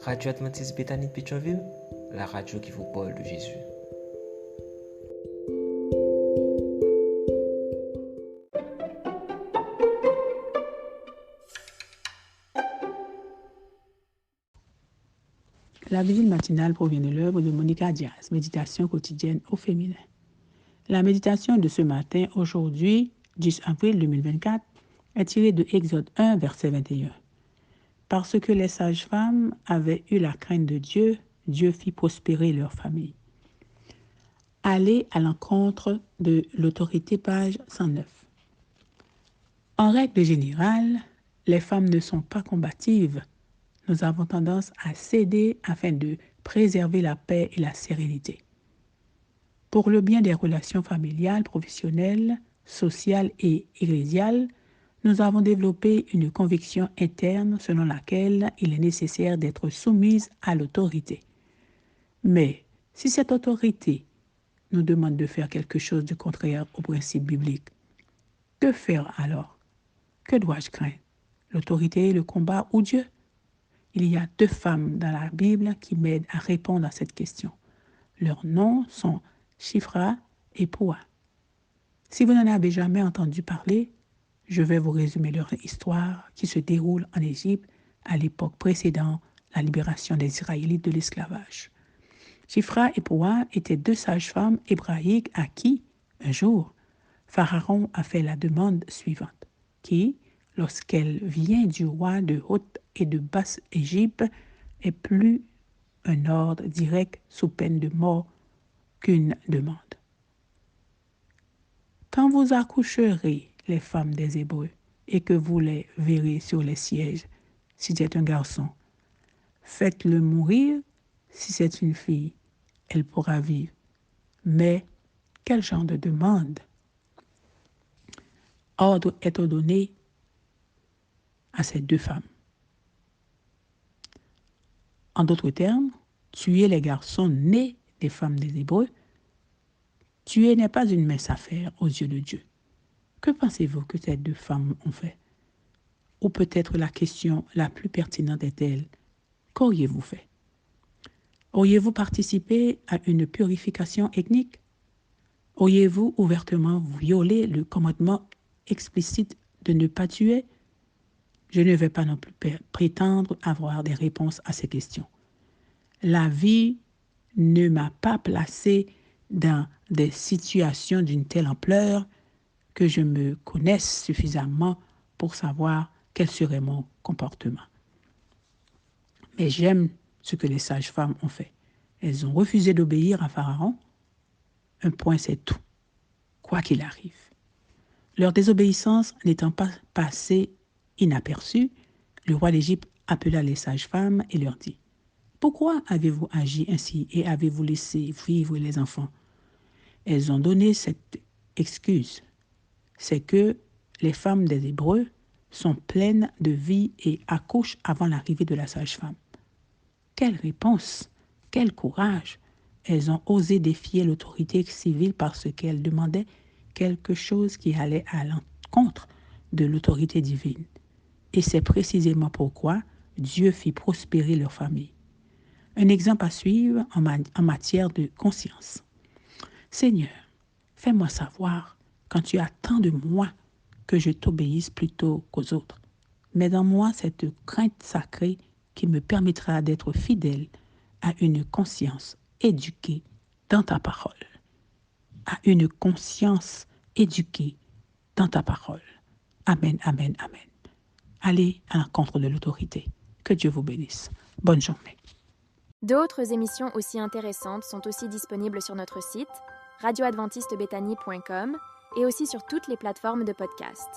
Radio Adventiste Bethany de Pétionville, la radio qui vous parle de Jésus. La vigile matinale provient de l'œuvre de Monica Diaz, Méditation quotidienne au féminin. La méditation de ce matin, aujourd'hui, 10 avril 2024, est tirée de Exode 1, verset 21. Parce que les sages-femmes avaient eu la crainte de Dieu, Dieu fit prospérer leur famille. Aller à l'encontre de l'autorité, page 109. En règle générale, les femmes ne sont pas combatives. Nous avons tendance à céder afin de préserver la paix et la sérénité. Pour le bien des relations familiales, professionnelles, sociales et ecclésiales, nous avons développé une conviction interne selon laquelle il est nécessaire d'être soumise à l'autorité. Mais si cette autorité nous demande de faire quelque chose de contraire aux principes bibliques, que faire alors? Que dois-je craindre? L'autorité, le combat ou Dieu? Il y a 2 femmes dans la Bible qui m'aident à répondre à cette question. Leurs noms sont Shifra et Poua. Si vous n'en avez jamais entendu parler, je vais vous résumer leur histoire qui se déroule en Égypte à l'époque précédant la libération des Israélites de l'esclavage. Shifra et Poua étaient 2 sages-femmes hébraïques à qui, un jour, Pharaon a fait la demande suivante, qui, lorsqu'elle vient du roi de Haute et de Basse Égypte, est plus un ordre direct sous peine de mort qu'une demande. Quand vous accoucherez les femmes des Hébreux et que vous les verrez sur les sièges, si c'est un garçon, faites-le mourir. Si c'est une fille, elle pourra vivre. Mais quel genre de demande? Ordre est donné à ces 2 femmes. En d'autres termes, tuer les garçons nés des femmes des Hébreux, tuer n'est pas une mince affaire aux yeux de Dieu. Que pensez-vous que ces 2 femmes ont fait? Ou peut-être la question la plus pertinente est-elle, qu'auriez-vous fait? Auriez-vous participé à une purification ethnique? Auriez-vous ouvertement violé le commandement explicite de ne pas tuer? Je ne vais pas non plus prétendre avoir des réponses à ces questions. La vie ne m'a pas placé dans des situations d'une telle ampleur que je me connaisse suffisamment pour savoir quel serait mon comportement. Mais j'aime ce que les sages-femmes ont fait. Elles ont refusé d'obéir à Pharaon. Un point, c'est tout, quoi qu'il arrive. Leur désobéissance n'étant pas passée inaperçue, le roi d'Égypte appela les sages-femmes et leur dit: « Pourquoi avez-vous agi ainsi et avez-vous laissé vivre les enfants ?» Elles ont donné cette excuse. C'est que les femmes des Hébreux sont pleines de vie et accouchent avant l'arrivée de la sage-femme. Quelle réponse! Quel courage! Elles ont osé défier l'autorité civile parce qu'elles demandaient quelque chose qui allait à l'encontre de l'autorité divine. Et c'est précisément pourquoi Dieu fit prospérer leur famille. Un exemple à suivre en matière de conscience. Seigneur, fais-moi savoir quand tu attends de moi que je t'obéisse plutôt qu'aux autres. Mets dans moi cette crainte sacrée qui me permettra d'être fidèle à une conscience éduquée dans ta parole. À une conscience éduquée dans ta parole. Amen, amen, amen. Allez à l'encontre de l'autorité. Que Dieu vous bénisse. Bonne journée. D'autres émissions aussi intéressantes sont aussi disponibles sur notre site radioadventistebethany.com et aussi sur toutes les plateformes de podcast.